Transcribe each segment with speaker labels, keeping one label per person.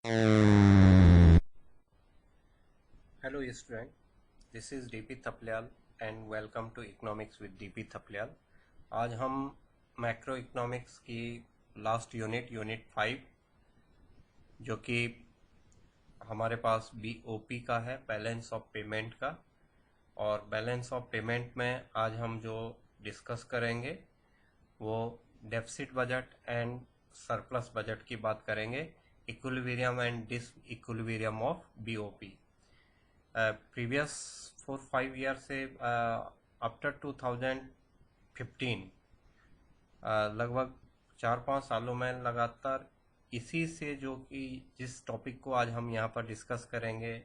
Speaker 1: Hello student, this is DP Thapliyal and welcome to Economics with DP Thapliyal. आज हम macro economics की last unit 5 जो कि हमारे पास BOP का है, बैलेंस ऑफ पेमेंट का। और बैलेंस ऑफ पेमेंट में आज हम जो डिस्कस करेंगे वो deficit budget and surplus budget की बात करेंगे, equilibrium and disequilibrium of BOP। Previous 4-5 year से आफ्टर 2015 लगभग 4-5 सालों में लगातार इसी से, जो कि जिस टॉपिक को आज हम यहाँ पर डिस्कस करेंगे,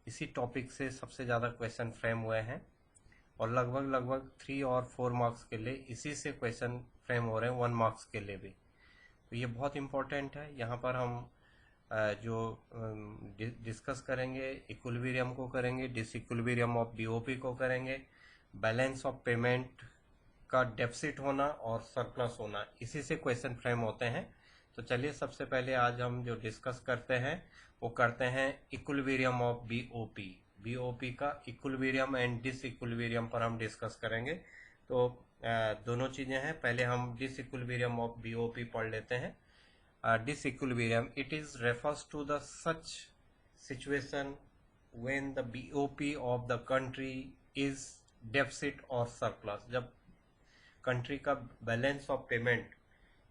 Speaker 1: इसी टॉपिक से सबसे ज़्यादा क्वेश्चन फ्रेम हुए हैं और लगभग 3 और 4 मार्क्स के लिए इसी से क्वेश्चन फ्रेम हो रहे हैं, 1 मार्क्स के लिए भी। तो ये बहुत इम्पोर्टेंट है। यहाँ पर हम जो डिस्कस करेंगे, इक्विलिब्रियम को करेंगे, डिसइक्विलिब्रियम ऑफ BOP को करेंगे, बैलेंस ऑफ पेमेंट का डेफिसिट होना और सरप्लस होना, इसी से क्वेश्चन फ्रेम होते हैं। तो चलिए सबसे पहले आज हम जो डिस्कस करते हैं वो करते हैं इक्विलिब्रियम ऑफ BOP का इक्विलिब्रियम एंड डिसइक्विलिब्रियम पर हम डिस्कस करेंगे। तो दोनों चीज़ें हैं। पहले हम डिसइक्विलिब्रियम ऑफ BOP पढ़ लेते हैं। Disequilibrium, it is refers to the such situation when the BOP of the country is deficit or surplus। जब कंट्री का बैलेंस ऑफ पेमेंट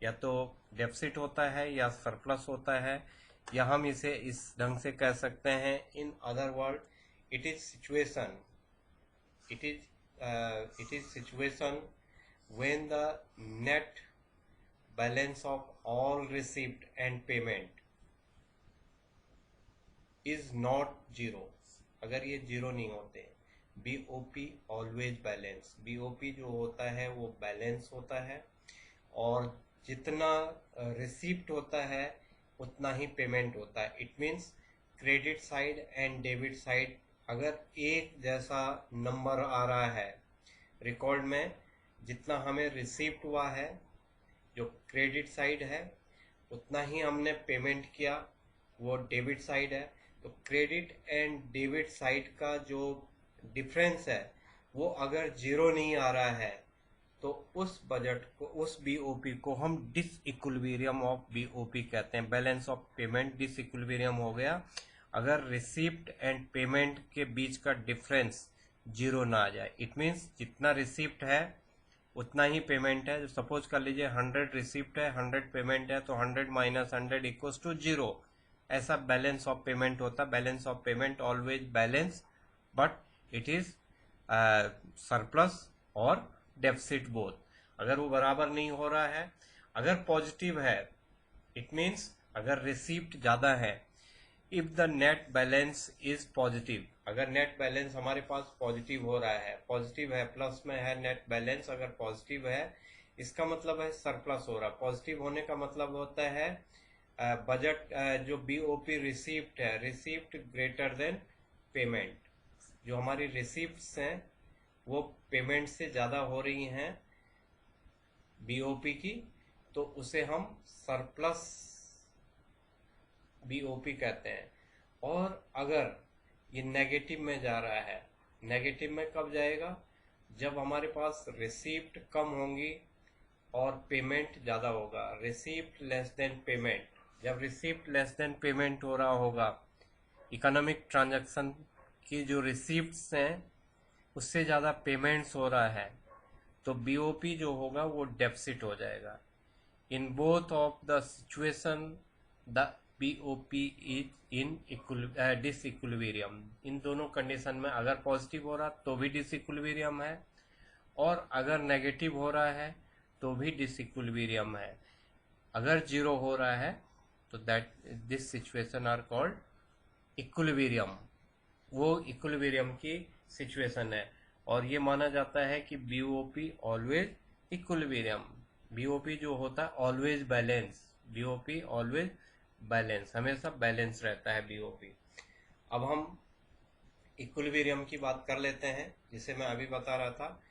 Speaker 1: या तो डेफिसिट होता है या सरप्लस होता है, या हम इसे इस ढंग से कह सकते हैं, in other word it is situation when the net balance of all receipt and payment is not zero। अगर ये जीरो नहीं होते, BOP ऑलवेज बैलेंस। BOP जो होता है वो बैलेंस होता है और जितना रिसीप्ट होता है उतना ही पेमेंट होता है। It means credit side and debit side अगर एक जैसा नंबर आ रहा है रिकॉर्ड में, जितना हमें रिसीप्ट हुआ है जो क्रेडिट साइड है उतना ही हमने पेमेंट किया, वो डेबिट साइड है। तो क्रेडिट एंड डेबिट साइड का जो डिफरेंस है वो अगर जीरो नहीं आ रहा है तो उस बजट को, उस BOP को हम डिसइक्विलिब्रियम ऑफ BOP कहते हैं। बैलेंस ऑफ पेमेंट डिसइक्विलिब्रियम हो गया अगर रिसीप्ट एंड पेमेंट के बीच का डिफरेंस जीरो ना आ जाए। इट मीन्स जितना रिसीप्ट है उतना ही पेमेंट है। सपोज कर लीजिए 100 रिसिप्ट है, 100 पेमेंट है, तो 100 माइनस 100 इक्वल्स टू 0। ऐसा बैलेंस ऑफ पेमेंट होता है। Balance of payment always balance, but it is surplus और डेफिसिट बोथ। अगर वो बराबर नहीं हो रहा है, अगर पॉजिटिव है, इट मीन्स अगर रिसिप्ट ज़्यादा है, if the net balance is positive, अगर नेट बैलेंस हमारे पास पॉजिटिव हो रहा है, पॉजिटिव है, प्लस में है, नेट बैलेंस अगर पॉजिटिव है, इसका मतलब है सरप्लस हो रहा है। पॉजिटिव होने का मतलब होता है बजट जो BOP रिसीप्ट है, रिसीप्ट ग्रेटर देन पेमेंट। जो हमारी रिसीप्ट्स हैं वो पेमेंट से ज़्यादा हो रही हैं BOP की, तो उसे हम सरप्लस BOP कहते हैं। और अगर ये नेगेटिव में जा रहा है, नेगेटिव में कब जाएगा? जब हमारे पास रिसीप्ट कम होंगी और पेमेंट ज़्यादा होगा। रिसीप्ट लेस देन पेमेंट, जब रिसीप्ट लेस देन पेमेंट हो रहा होगा, इकोनॉमिक ट्रांजैक्शन की जो रिसीप्ट्स हैं उससे ज़्यादा पेमेंट्स हो रहा है, तो BOP जो होगा वो डेफिसिट हो जाएगा। In both of the situation the BOP is in disequilibrium. इन दोनों कंडीशन में अगर पॉजिटिव हो रहा तो भी डिसइक्विलिब्रियम है, और अगर नेगेटिव हो रहा है तो भी डिसइक्विलिब्रियम है। अगर जीरो हो रहा है तो that this situation are called equilibrium. वो इक्विलिब्रियम की सिचुएशन है और ये माना जाता है कि BOP ऑलवेज इक्विलिब्रियम। BOP जो होता है always balance, BOP always balance, हमेशा बैलेंस रहता है BOP। अब हम इक्विलिब्रियम की बात कर लेते हैं, जिसे मैं अभी बता रहा था।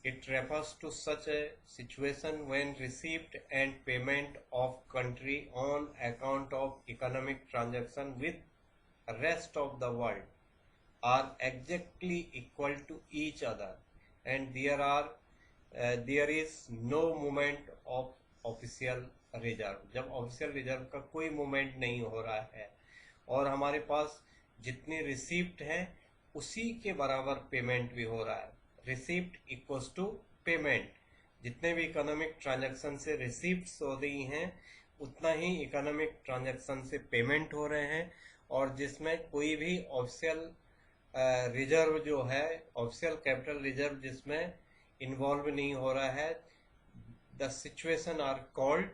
Speaker 1: It refers to such a situation when receipt and payment of country on account of economic transaction with rest of the world are exactly equal to each other and there is no movement of official reserve. जब official reserve का कोई movement नहीं हो रहा है और हमारे पास जितनी रिसिप्ट है उसी के बराबर पेमेंट भी हो रहा है। Receipt equals to payment. जितने भी इकोनॉमिक ट्रांजैक्शन से रिसिप्ट्स हो रही हैं उतना ही इकोनॉमिक ट्रांजैक्शन से पेमेंट हो रहे हैं, और जिसमें कोई भी ऑफिशियल रिजर्व जो है, ऑफिशियल कैपिटल रिजर्व जिसमें इन्वॉल्व नहीं हो रहा है, the situation are called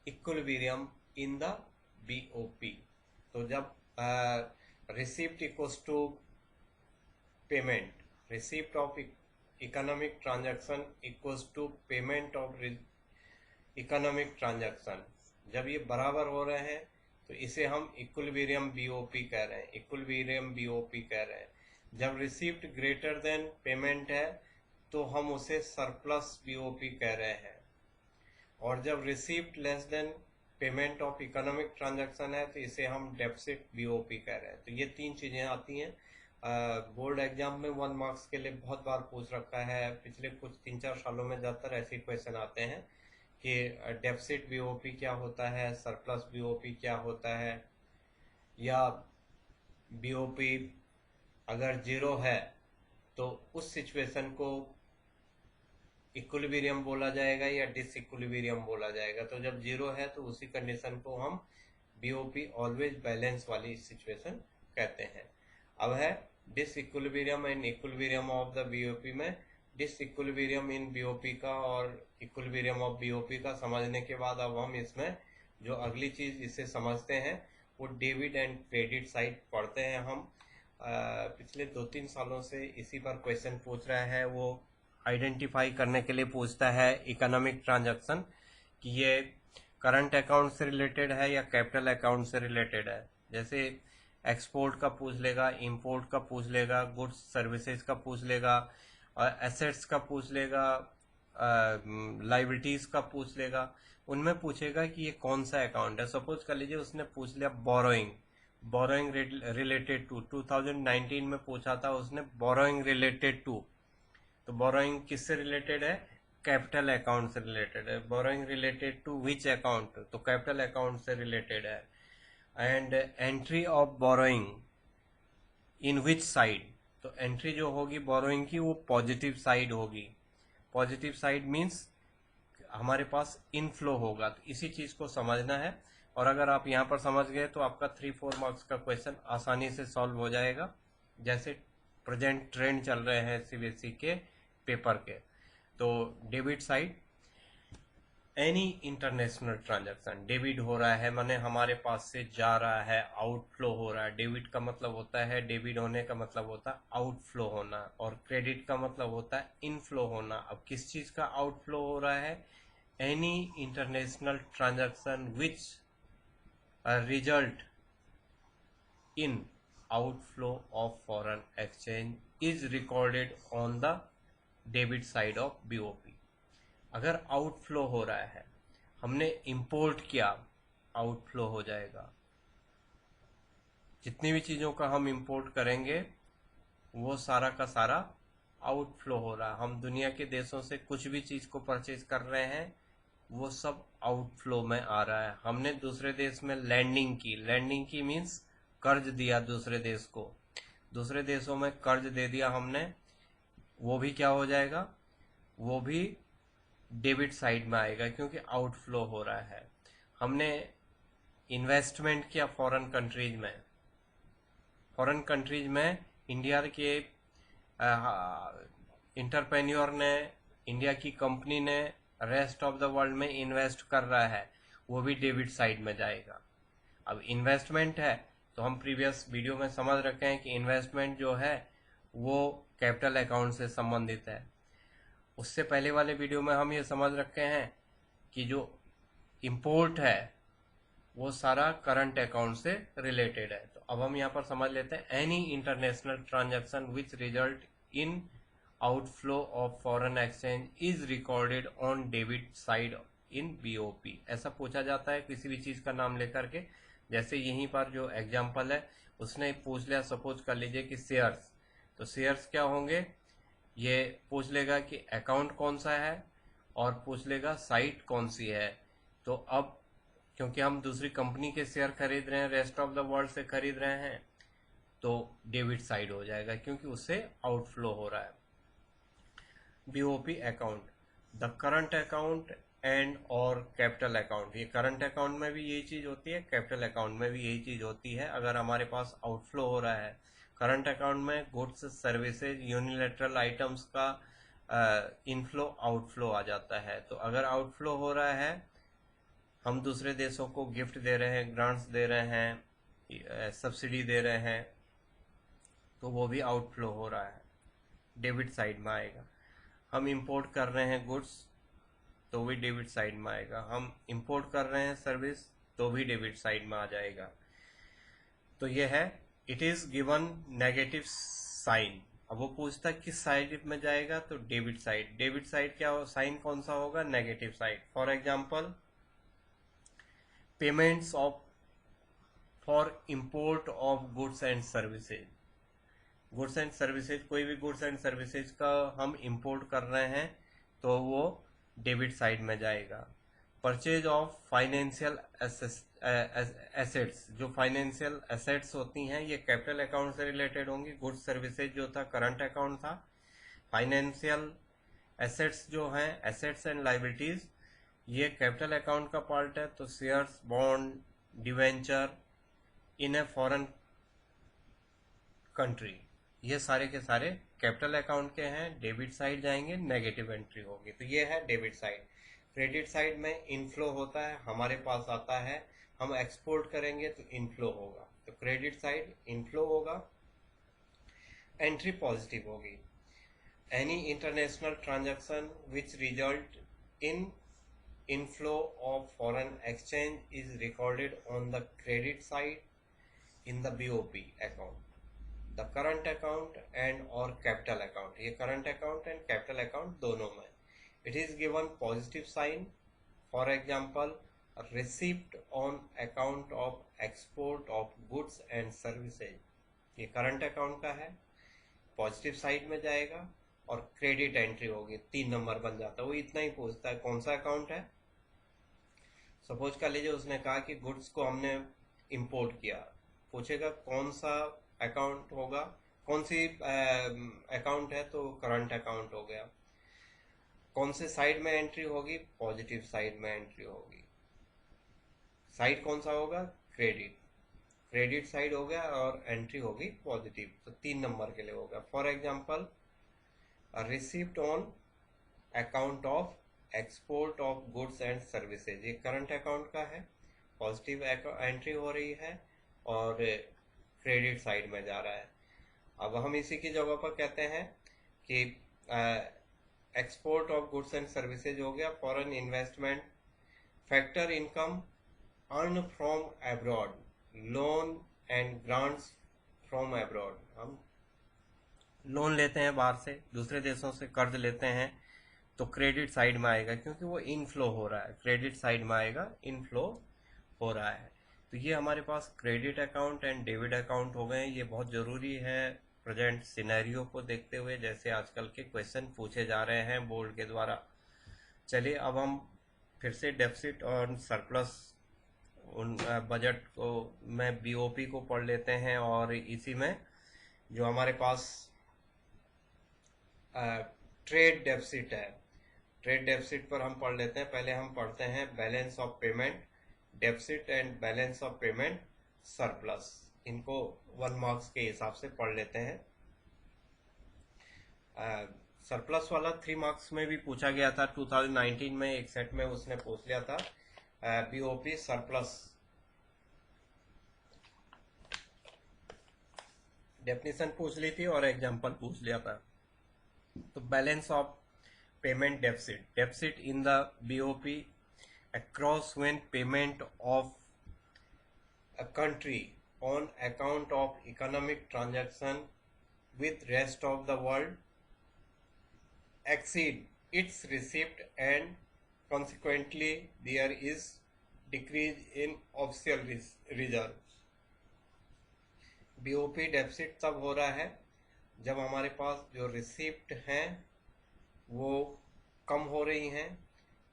Speaker 1: equilibrium in the BOP. तो जब receipt equals to payment, receipt of economic transaction equals to payment of economic transaction, जब ये बराबर हो रहे हैं तो इसे हम इक्विलिब्रियम बीओपी कह रहे हैं, इक्विलिब्रियम बीओपी कह रहे हैं। जब रिसिप्ट ग्रेटर देन पेमेंट है तो हम उसे सरप्लस बीओपी कह रहे हैं, और जब receipt less than payment of economic transaction है तो इसे हम डेफिसिट बीओपी कह रहे हैं। तो ये तीन चीजें आती हैं। बोर्ड एग्जाम में 1 मार्क्स के लिए बहुत बार पूछ रखा है, पिछले कुछ 3-4 सालों में ज्यादातर ऐसे क्वेश्चन आते हैं कि डेफिसिट बीओपी क्या होता है, सरप्लस बीओपी क्या होता है, या बीओपी अगर 0 है तो उस सिचुएशन को इक्विलिब्रियम बोला जाएगा या डिसइक्विलिब्रियम बोला जाएगा। तो जब 0 है तो उसी कंडीशन को हम बीओपी ऑलवेज बैलेंस वाली सिचुएशन कहते हैं। अब है disequilibrium and equilibrium of the BOP में डिसइक्विलिब्रियम इन बीओपी का और इक्विलिब्रियम ऑफ बीओपी का समझने के बाद अब हम इसमें जो अगली चीज इसे समझते हैं वो डेबिट एंड क्रेडिट साइड पढ़ते हैं। हम पिछले 2-3 सालों से इसी पर क्वेश्चन पूछ रहा है, वो आइडेंटिफाई करने के लिए पूछता है इकोनॉमिक ट्रांजैक्शन कि ये करंट अकाउंट से रिलेटेड है या कैपिटल अकाउंट से रिलेटेड है। जैसे एक्सपोर्ट का पूछ लेगा, इंपोर्ट का पूछ लेगा, गुड्स सर्विसेज का पूछ लेगा, एसेट्स का पूछ लेगा, लाइबिलिटीज का पूछ लेगा। उनमें पूछेगा कि ये कौन सा अकाउंट है। सपोज कर लीजिए उसने पूछ लिया बोरोइंग रिलेटेड टू, 2019 में पूछा था उसने बोरोइंग रिलेटेड टू। तो बोरोइंग किससे रिलेटेड है? कैपिटल अकाउंट से रिलेटेड है। Borrowing related to which account? तो कैपिटल अकाउंट से रिलेटेड है। And entry of borrowing in which side? तो एंट्री जो होगी बोरोइंग की वो पॉजिटिव साइड होगी। पॉजिटिव साइड मीन्स हमारे पास इनफ्लो होगा। तो इसी चीज को समझना है, और अगर आप यहाँ पर समझ गए तो आपका 3-4 मार्क्स का क्वेश्चन आसानी से सॉल्व हो जाएगा। जैसे प्रेजेंट ट्रेंड चल रहे हैं सीबीएसई के पेपर के। तो debit side, any international transaction, debit हो रहा है माने हमारे पास से जा रहा है, आउटफ्लो हो रहा है। डेबिट का मतलब होता है, डेबिट होने का मतलब होता है आउटफ्लो होना, और क्रेडिट का मतलब होता है इनफ्लो होना। अब किस चीज का आउटफ्लो हो रहा है? Any international transaction which result in outflow of foreign exchange is recorded on the debit side of BOP। अगर आउटफ्लो हो रहा है, हमने इंपोर्ट किया, आउटफ्लो हो जाएगा। जितनी भी चीजों का हम इंपोर्ट करेंगे वो सारा का सारा आउटफ्लो हो रहा है। हम दुनिया के देशों से कुछ भी चीज को परचेज कर रहे हैं वो सब आउटफ्लो में आ रहा है। हमने दूसरे देश में लैंडिंग की मीन्स कर्ज दिया दूसरे देश को, दूसरे देशों में कर्ज दे दिया हमने, वो भी क्या हो जाएगा? वो भी डेबिट साइड में आएगा क्योंकि आउटफ्लो हो रहा है। हमने इन्वेस्टमेंट किया फॉरेन कंट्रीज में इंडिया के इंटरप्रेन्योर ने, इंडिया की कंपनी ने रेस्ट ऑफ द वर्ल्ड में इन्वेस्ट कर रहा है, वो भी डेबिट साइड में जाएगा। अब इन्वेस्टमेंट है तो हम प्रीवियस वीडियो में समझ रखे हैं कि इन्वेस्टमेंट जो है वो कैपिटल अकाउंट से संबंधित है। उससे पहले वाले वीडियो में हम ये समझ रखे हैं कि जो इंपोर्ट है वो सारा करंट अकाउंट से रिलेटेड है। तो अब हम यहाँ पर समझ लेते हैं any international transaction which result in outflow of foreign exchange is recorded on debit side in BOP. ऐसा पूछा जाता है किसी भी चीज का नाम लेकर के। जैसे यहीं पर जो एग्जांपल है उसने पूछ लिया, सपोज कर लीजिए कि शेयर्स, तो शेयर्स क्या होंगे, ये पूछ लेगा कि अकाउंट कौन सा है और पूछ लेगा साइट कौन सी है। तो अब क्योंकि हम दूसरी कंपनी के शेयर खरीद रहे हैं, रेस्ट ऑफ द वर्ल्ड से खरीद रहे हैं, तो डेबिट साइड हो जाएगा क्योंकि उससे आउटफ्लो हो रहा है। BOP account, the current account and और कैपिटल अकाउंट। ये करंट अकाउंट में भी यही चीज होती है, कैपिटल अकाउंट में भी यही चीज होती है। अगर हमारे पास आउटफ्लो हो रहा है करंट अकाउंट में, गुड्स सर्विसेज यूनिलेटरल आइटम्स का इनफ्लो आउटफ्लो आ जाता है। तो अगर आउटफ्लो हो रहा है, हम दूसरे देशों को गिफ्ट दे रहे हैं, ग्रांट्स दे रहे हैं, सब्सिडी दे रहे हैं, तो वो भी आउटफ्लो हो रहा है, डेबिट साइड में आएगा। हम इंपोर्ट कर रहे हैं गुड्स, तो भी डेबिट साइड में आएगा। हम इंपोर्ट कर रहे हैं सर्विस, तो भी डेबिट साइड में आ जाएगा। तो ये है, it is given negative sign. अब वो पूछता है किस साइड में जाएगा, तो डेबिट साइड। डेबिट साइड क्या साइन कौन सा होगा, negative side. For example payments of for import of goods and services. Goods and services, कोई भी गुड्स एंड सर्विसेज का हम इंपोर्ट कर रहे हैं तो वो डेबिट साइड में जाएगा। परचेज ऑफ फाइनेंशियल एसेट्स, जो फाइनेंशियल एसेट्स होती हैं ये कैपिटल अकाउंट से रिलेटेड होंगी। गुड्स सर्विसेज जो था करंट अकाउंट था। फाइनेंशियल एसेट्स जो हैं, एसेट्स एंड लाइबिलिटीज, ये कैपिटल अकाउंट का पार्ट है। तो shares, bond, debenture in a foreign country, ये सारे के सारे कैपिटल अकाउंट के हैं, डेबिट साइड जाएंगे, नेगेटिव एंट्री होगी। तो ये है डेबिट साइड। क्रेडिट साइड में इनफ्लो होता है, हमारे पास आता है, हम एक्सपोर्ट करेंगे तो इनफ्लो होगा, तो क्रेडिट साइड इनफ्लो होगा, एंट्री पॉजिटिव होगी। Any international transaction which result in inflow of foreign exchange is recorded on the credit side in the BOP account, the current account and और capital account. ये current account and capital account दोनों में it is given positive sign. For example receipt on account of export of goods and services, ये current account का है, positive side में जाएगा और क्रेडिट एंट्री होगी, 3 नंबर बन जाता है। वो इतना ही पूछता है कौन सा अकाउंट है। सपोज कर लीजिए उसने कहा कि गुड्स को हमने इंपोर्ट किया, पूछेगा कौन सा अकाउंट होगा, कौन सी अकाउंट है, तो करंट अकाउंट हो गया। कौन से साइड में एंट्री होगी, पॉजिटिव साइड में एंट्री होगी। साइड कौन सा होगा, क्रेडिट, क्रेडिट साइड हो गया और एंट्री होगी पॉजिटिव, तो 3 नंबर के लिए होगा। For example receipt on account of export of goods and services, ये करंट अकाउंट का है, पॉजिटिव एंट्री हो रही है और क्रेडिट साइड में जा रहा है। अब हम इसी की जगह पर कहते हैं कि export of goods and services हो गया, foreign investment, factor income earn from abroad, loan and grants from abroad. हम लोन लेते हैं बाहर से, दूसरे देशों से कर्ज लेते हैं, तो क्रेडिट साइड में आएगा क्योंकि वो इनफ्लो हो रहा है, क्रेडिट साइड में आएगा, इनफ्लो हो रहा है। तो ये हमारे पास credit account and debit account हो गए। ये बहुत ज़रूरी है प्रेजेंट सिनेरियो को देखते हुए, जैसे आजकल के क्वेश्चन पूछे जा रहे हैं बोर्ड के द्वारा। चलिए अब हम फिर से डेफिसिट और सरप्लस उन बजट को में बीओपी को पढ़ लेते हैं, और इसी में जो हमारे पास ट्रेड डेफिसिट है, ट्रेड डेफिसिट पर हम पढ़ लेते हैं। पहले हम पढ़ते हैं balance of payment deficit and balance of payment surplus, इनको 1 मार्क्स के हिसाब से पढ़ लेते हैं। सरप्लस वाला 3 मार्क्स में भी पूछा गया था 2019 में, एक सेट में उसने पूछ लिया था बीओपी सरप्लस, डेफिनेशन पूछ ली थी और एग्जांपल पूछ लिया था। तो balance of payment deficit, deficit in the BOP across when payment of a country on account of economic transaction with rest of the world exceed its receipt and consequently there is decrease in official reserve. BOP deficit तब हो रहा है जब हमारे पास जो receipt हैं वो कम हो रही हैं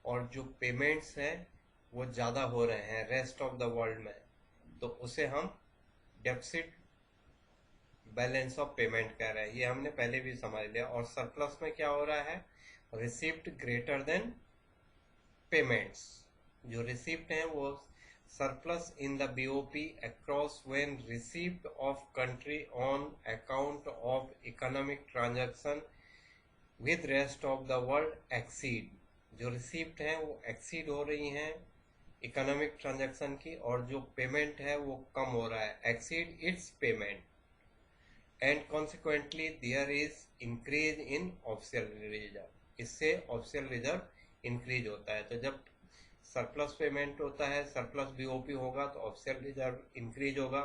Speaker 1: और जो पेमेंट्स हैं वो ज़्यादा हो रहे हैं रेस्ट ऑफ द वर्ल्ड में, तो उसे हम डेफिसिट बैलेंस ऑफ पेमेंट कह रहे हैं। ये हमने पहले भी समझ लिया। और सरप्लस में क्या हो रहा है, रिसिप्ट ग्रेटर देन पेमेंट्स। जो रिसिप्ट हैं वो surplus in the BOP across when receipt of country on account of economic transaction with rest of the world exceed. जो रिसिप्ट हैं वो एक्सीड हो रही हैं इकोनॉमिक ट्रांजैक्शन की, और जो पेमेंट है वो कम हो रहा है, exceed its payment, and consequently there is increase in official reserve. इससे ऑफिशियल रिजर्व इंक्रीज होता है। तो जब सरप्लस पेमेंट होता है, सरप्लस बीओपी होगा तो ऑफिशियल रिजर्व इंक्रीज होगा।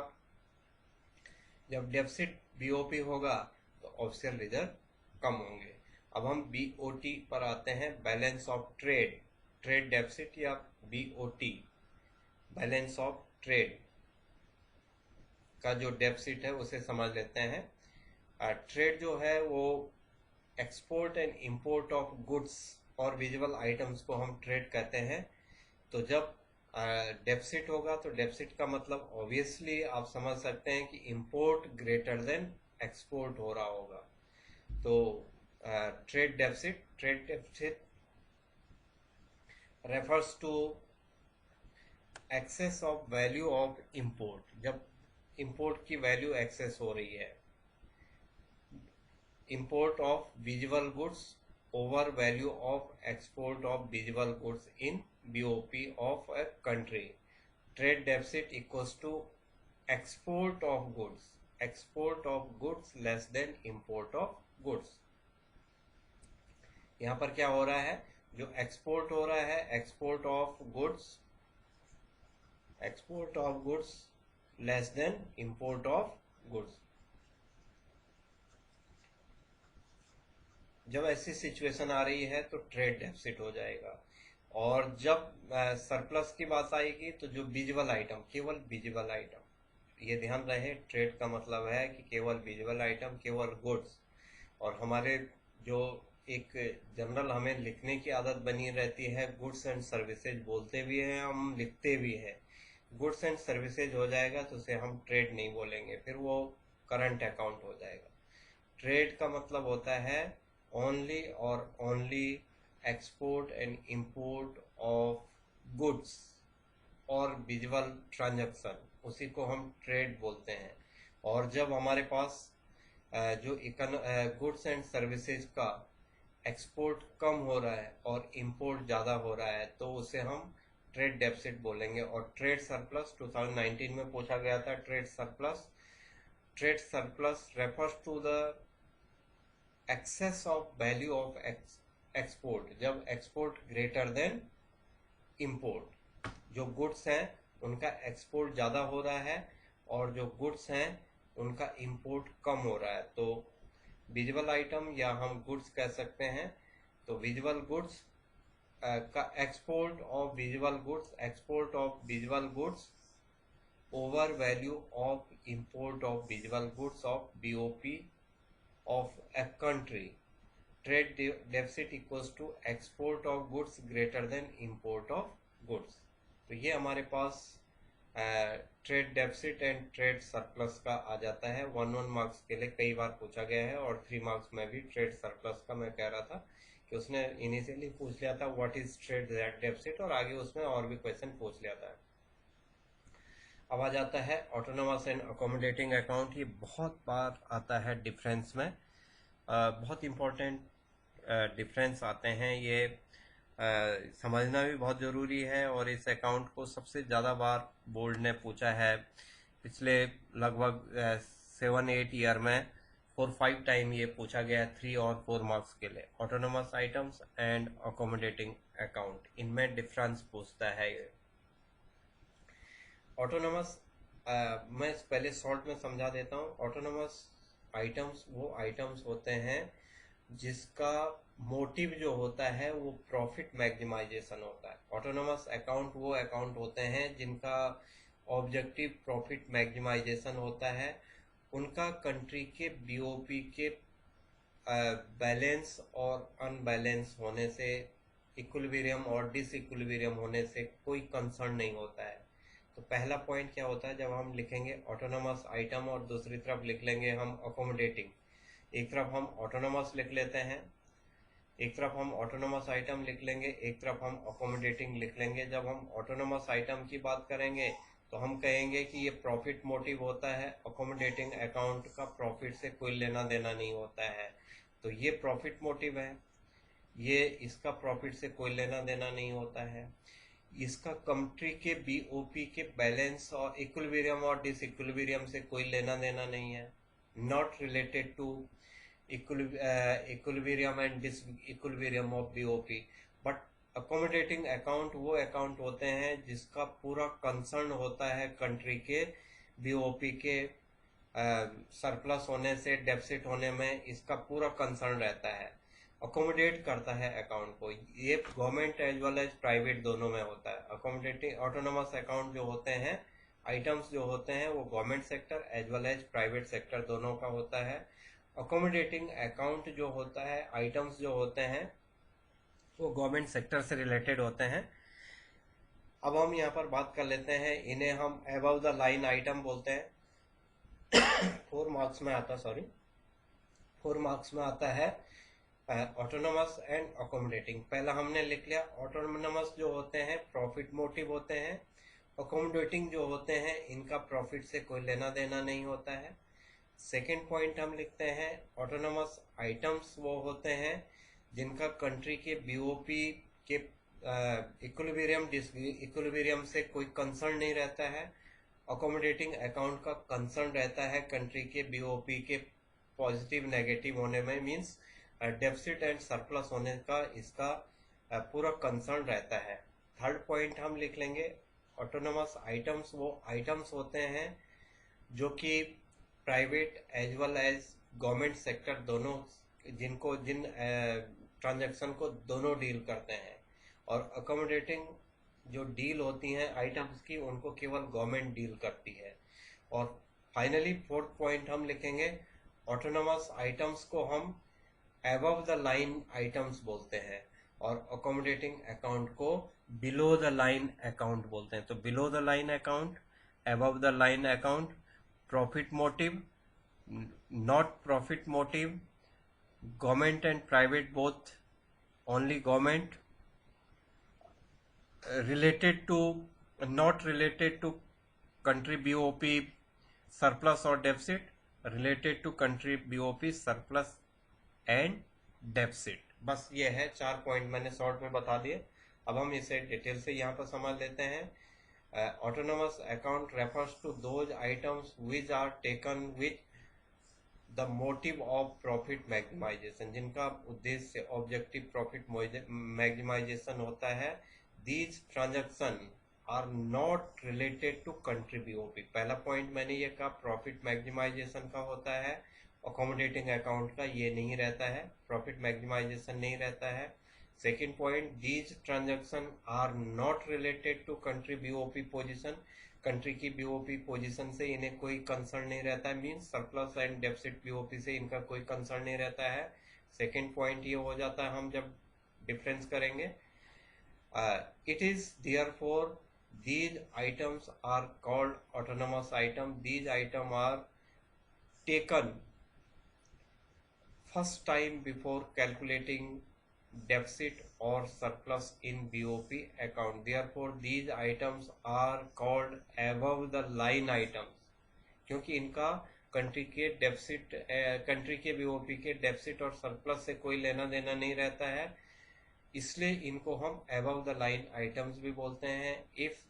Speaker 1: जब डेफिसिट बीओपी होगा तो ऑफिशियल रिजर्व कम होंगे। अब हम बीओटी पर आते हैं, balance of trade. Trade deficit या बीओटी, बैलेंस ऑफ ट्रेड का जो डेफिसिट है उसे समझ लेते हैं। ट्रेड जो है वो export and import of goods और विजुअल आइटम्स को हम ट्रेड कहते हैं। तो जब डेफिसिट होगा तो डेफिसिट का मतलब ऑब्वियसली आप समझ सकते हैं कि इंपोर्ट ग्रेटर देन एक्सपोर्ट हो रहा होगा। तो trade deficit refers to excess of value of import. जब इंपोर्ट की वैल्यू एक्सेस हो रही है, import of visual goods over value of export of visual goods in BOP of a country. Trade deficit equals to export of goods less than import of goods. यहाँ पर क्या हो रहा है, जो एक्सपोर्ट हो रहा है, export of goods less than import of goods. जब ऐसी सिचुएशन आ रही है तो ट्रेड डेफिसिट हो जाएगा। और जब सरप्लस की बात आएगी तो जो विजुअल आइटम, केवल विजुअल आइटम, ये ध्यान रहे ट्रेड का मतलब है कि केवल विजुअल आइटम, केवल गुड्स। और हमारे जो एक जनरल हमें लिखने की आदत बनी रहती है, गुड्स एंड सर्विसेज बोलते भी हैं हम, लिखते भी हैं। गुड्स एंड सर्विसेज हो जाएगा तो उसे हम ट्रेड नहीं बोलेंगे, फिर वो करंट अकाउंट हो जाएगा। ट्रेड का मतलब होता है only export and import of goods और विजुअल ट्रांजैक्शन, उसी को हम ट्रेड बोलते हैं। और जब हमारे पास जो गुड्स एंड सर्विसेज का एक्सपोर्ट कम हो रहा है और इंपोर्ट ज़्यादा हो रहा है तो उसे हम ट्रेड डेफिसिट बोलेंगे। और ट्रेड सरप्लस 2019 में पूछा गया था। Trade surplus refers to the excess of value of export, जब एक्सपोर्ट ग्रेटर देन इंपोर्ट। जो गुड्स हैं उनका एक्सपोर्ट ज़्यादा हो रहा है और जो गुड्स हैं उनका इंपोर्ट कम हो रहा है, तो विजुअल आइटम या हम गुड्स कह सकते हैं। तो विजुअल गुड्स का export of visual goods over value of import of visual goods of BOP of a country, trade deficit equals to export of goods greater than import of goods। तो ये हमारे पास trade deficit and trade surplus का आ जाता है। 1 marks के लिए कई बार पूछा गया है, और 3 मार्क्स में भी ट्रेड सरप्लस का मैं कह रहा था कि उसने इनिशियली पूछ लिया था व्हाट इज ट्रेड डेफिसिट, और आगे उसमें और भी क्वेश्चन पूछ लिया था। अब आ जाता है ऑटोनोमस एंड अकोमोडेटिंग अकाउंट। ये बहुत बार आता है डिफरेंस में, बहुत इम्पोर्टेंट डिफरेंस आते हैं। ये समझना भी बहुत ज़रूरी है। और इस अकाउंट को सबसे ज़्यादा बार बोर्ड ने पूछा है पिछले लगभग 7-8 ईयर में। 4-5 टाइम ये पूछा गया है 3 और 4 मार्क्स के लिए। Autonomous items and accommodating account, इनमें डिफरेंस पूछता है ये। ऑटोनोमस मैं पहले शॉर्ट में समझा देता हूँ। ऑटोनोमस आइटम्स वो आइटम्स होते हैं जिसका मोटिव जो होता है वो प्रॉफिट मैक्सिमाइजेशन होता है। ऑटोनोमस अकाउंट वो अकाउंट होते हैं जिनका ऑब्जेक्टिव प्रॉफिट मैक्सिमाइजेशन होता है। उनका कंट्री के बीओपी के बैलेंस और अनबैलेंस होने से, इक्विलिब्रियम और डिसइक्विलिब्रियम होने से कोई कंसर्न नहीं होता है। तो पहला पॉइंट क्या होता है, जब हम लिखेंगे ऑटोनोमस आइटम और दूसरी तरफ लिख लेंगे हम अकोमोडेटिंग, एक तरफ हम ऑटोनोमस लिख लेते हैं, एक तरफ हम ऑटोनोमस आइटम लिख लेंगे, एक तरफ हम अकोमोडेटिंग लिख लेंगे। जब हम ऑटोनोमस आइटम की बात करेंगे तो हम कहेंगे कि ये प्रॉफिट मोटिव होता है। अकोमोडेटिंग अकाउंट का प्रॉफिट से कोई लेना देना नहीं होता है, तो ये प्रॉफिट मोटिव है, ये इसका प्रॉफिट से कोई लेना देना नहीं होता है। इसका कंट्री के बीओपी के बैलेंस और इक्विलिब्रियम और डिसइक्विलिब्रियम से कोई लेना देना नहीं है, not related to equilibrium and disequilibrium of BOP। But accommodating account वो अकाउंट होते हैं जिसका पूरा कंसर्न होता है कंट्री के बीओपी के सरप्लस होने से, डेफिसिट होने में, इसका पूरा कंसर्न रहता है, अकोमोडेट करता है अकाउंट को। ये government as well as private दोनों में होता है। अकोमोडेटिंग ऑटोनोमस अकाउंट जो होते हैं, आइटम्स जो होते हैं, वो government sector as well as private sector दोनों का होता है। अकोमोडेटिंग अकाउंट जो होता है, आइटम्स जो होते हैं, वो गवर्नमेंट सेक्टर से रिलेटेड होते हैं। अब हम यहाँ पर बात कर लेते हैं, इन्हें हम अबव द लाइन आइटम बोलते हैं। 4 मार्क्स में आता, सॉरी 4 मार्क्स में आता है ऑटोनोमस एंड अकोमोडेटिंग। पहला हमने लिख लिया, ऑटोनोमस जो होते हैं प्रॉफिट मोटिव होते हैं, अकोमोडेटिंग जो होते हैं इनका प्रॉफिट से कोई लेना देना नहीं होता है। सेकेंड पॉइंट हम लिखते हैं, ऑटोनोमस आइटम्स वो होते हैं जिनका कंट्री के बीओपी के इक्विलिब्रियम डिसइक्विलिब्रियम से कोई कंसर्न नहीं रहता है। अकोमोडेटिंग अकाउंट का कंसर्न रहता है कंट्री के बीओपी के पॉजिटिव नेगेटिव होने में, मींस डेफिसिट एंड सरप्लस होने का इसका पूरा कंसर्न रहता है। थर्ड पॉइंट हम लिख लेंगे, ऑटोनोमस आइटम्स वो आइटम्स होते हैं जो कि private as well as government sector दोनों, जिन ट्रांजैक्शन को दोनों डील करते हैं। और अकोमोडेटिंग जो डील होती हैं आइटम्स की, उनको केवल गवर्नमेंट डील करती है। और फाइनली फोर्थ पॉइंट हम लिखेंगे, ऑटोनोमस आइटम्स को हम अबव द लाइन आइटम्स बोलते हैं और अकोमोडेटिंग अकाउंट को बिलो द लाइन अकाउंट बोलते हैं। तो below the line account, above the line account, profit motive, not profit motive, government and private both, only government, related to, not related to country BOP surplus or deficit, related to country BOP surplus and deficit। बस ये है 4 point मैंने short में बता दिए। अब हम इसे डिटेल से यहाँ पर समझ लेते हैं। Autonomous account refers to those items which are taken with the motive of profit maximization, जिनका उद्देश्य ऑब्जेक्टिव प्रॉफिट मैक्सिमाइजेशन होता है। These transaction are not related to country BOP. पहला पॉइंट मैंने ये कहा प्रॉफिट मैक्सिमाइजेशन का होता है, अकोमोडेटिंग अकाउंट का ये नहीं रहता है, प्रॉफिट मैक्सिमाइजेशन नहीं रहता है। Second point, these transaction are not related to country BOP position, country की बीओपी पोजीशन से इन्हें कोई कंसर्न नहीं रहता है, means surplus and deficit BOP से इनका कोई कंसर्न नहीं रहता है। सेकंड पॉइंट ये हो जाता है हम जब डिफरेंस करेंगे, it is therefore these items are called autonomous item, these item are taken first time before calculating deficit or surplus in BOP account, therefore these items are called above the line items, क्योंकि इनका country के deficit, country के BOP के deficit और surplus से कोई लेना देना नहीं रहता है, इसलिए इनको हम अबव द लाइन आइटम्स भी बोलते हैं। If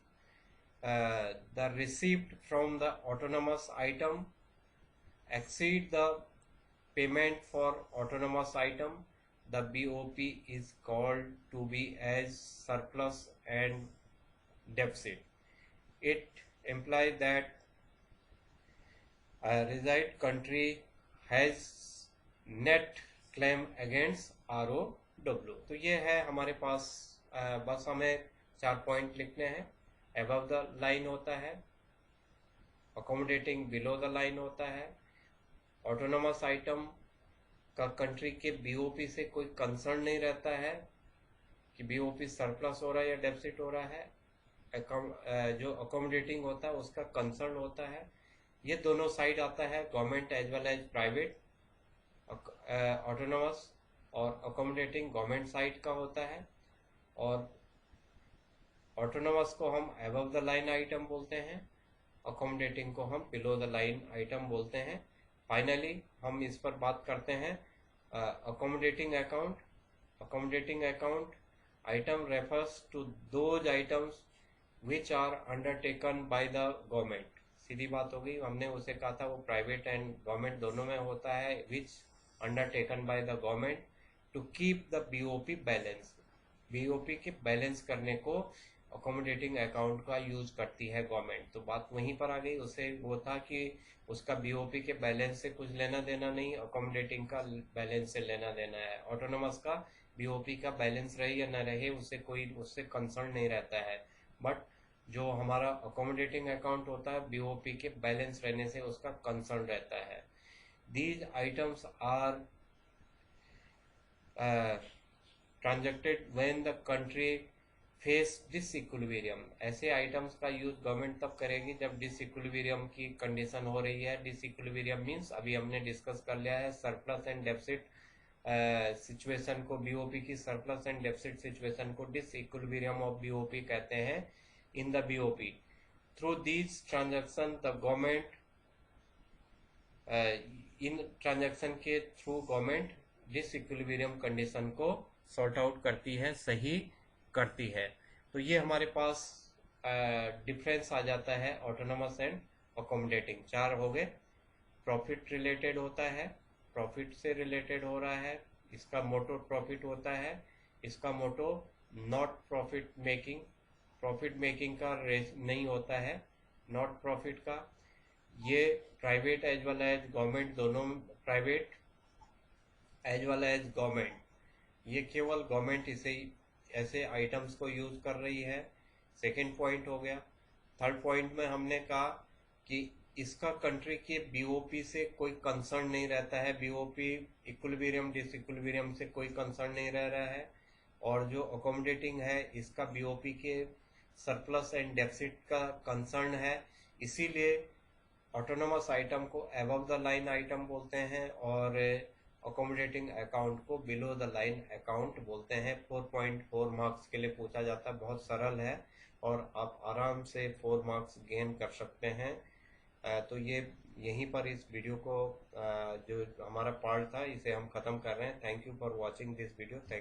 Speaker 1: the received from the autonomous item exceed the payment for autonomous item, the BOP is called to be as surplus and deficit. It implies that a reside country has net claim against ROW। तो ये है हमारे पास, बस हमें 4 point लिखने हैं। Above the line होता है, अकोमोडेटिंग बिलो द लाइन होता है, ऑटोनोमस आइटम का कंट्री के BOP से कोई कंसर्न नहीं रहता है कि BOP सरप्लस हो रहा है या डेफिसिट हो रहा है। जो अकोमोडेटिंग होता है उसका कंसर्न होता है। ये दोनों साइड आता है, government as well as private. Autonomous और अकोमोडेटिंग गवर्नमेंट साइड का होता है, और ऑटोनोमस को हम अबव द लाइन आइटम बोलते हैं, अकोमोडेटिंग को हम बिलो द लाइन आइटम बोलते हैं। फाइनली हम इस पर बात करते हैं accommodating account. Accommodating account item refers to those items which are undertaken by the government. सीधी बात हो गई, हमने उसे कहा था वो प्राइवेट एंड गवर्नमेंट दोनों में होता है, which undertaken by the government to keep the BOP balance. BOP के बैलेंस करने को अकोमोडेटिंग अकाउंट का यूज करती है गवर्नमेंट। तो बात वहीं पर आ गई, उसे वो था कि उसका BOP के बैलेंस से कुछ लेना देना नहीं, अकोमोडेटिंग का बैलेंस से लेना देना है। ऑटोनोमस का BOP का बैलेंस रहे या न रहे उससे कंसर्न नहीं रहता है। बट जो हमारा अकोमोडेटिंग अकाउंट होता है, BOP के बैलेंस रहने से उसका कंसर्न रहता है। These items are transacted when the country face disequilibrium. ऐसे आइटम्स का यूज गवर्नमेंट तब करेगी जब डिसइक्विलिब्रियम की कंडीशन हो रही है। डिसइक्विलिब्रियम मींस अभी हमने डिस्कस कर लिया है, सरप्लस एंड डेफिसिट सिचुएशन को, BOP की सरप्लस एंड डेफिसिट सिचुएशन को डिसइक्विलिब्रियम ऑफ BOP कहते हैं in the BOP। Through these transaction the government, in transaction के थ्रू गवर्नमेंट डिसइक्विलिब्रियम कंडीशन को सॉर्ट आउट करती है, सही करती है। तो ये हमारे पास डिफरेंस आ जाता है ऑटोनोमस एंड अकोमोडेटिंग। 4 हो गए। प्रॉफिट रिलेटेड होता है, प्रॉफिट से रिलेटेड हो रहा है, इसका मोटो प्रॉफिट होता है, इसका motto not profit making. Profit making का नहीं होता है, नॉट प्रॉफिट का। ये private as well as government दोनों, private as well as government, ये केवल गवर्नमेंट इसे ऐसे आइटम्स को यूज कर रही है। सेकेंड पॉइंट हो गया। थर्ड पॉइंट में हमने कहा कि इसका कंट्री के BOP से कोई कंसर्न नहीं रहता है, BOP इक्विलिब्रियम डिसइक्विलिब्रियम से कोई कंसर्न नहीं रह रहा है। और जो अकोमोडेटिंग है, इसका BOP के सरप्लस एंड डेफिसिट का कंसर्न है, इसीलिए ऑटोनोमस आइटम को अबव द लाइन आइटम बोलते हैं और अकोमोडेटिंग अकाउंट को बिलो द लाइन अकाउंट बोलते हैं। 4.4 मार्क्स के लिए पूछा जाता है, बहुत सरल है और आप आराम से 4 मार्क्स गेन कर सकते हैं। तो ये यहीं पर इस वीडियो को, जो हमारा पार्ट था, इसे हम ख़त्म कर रहे हैं। Thank you for watching this video. Thank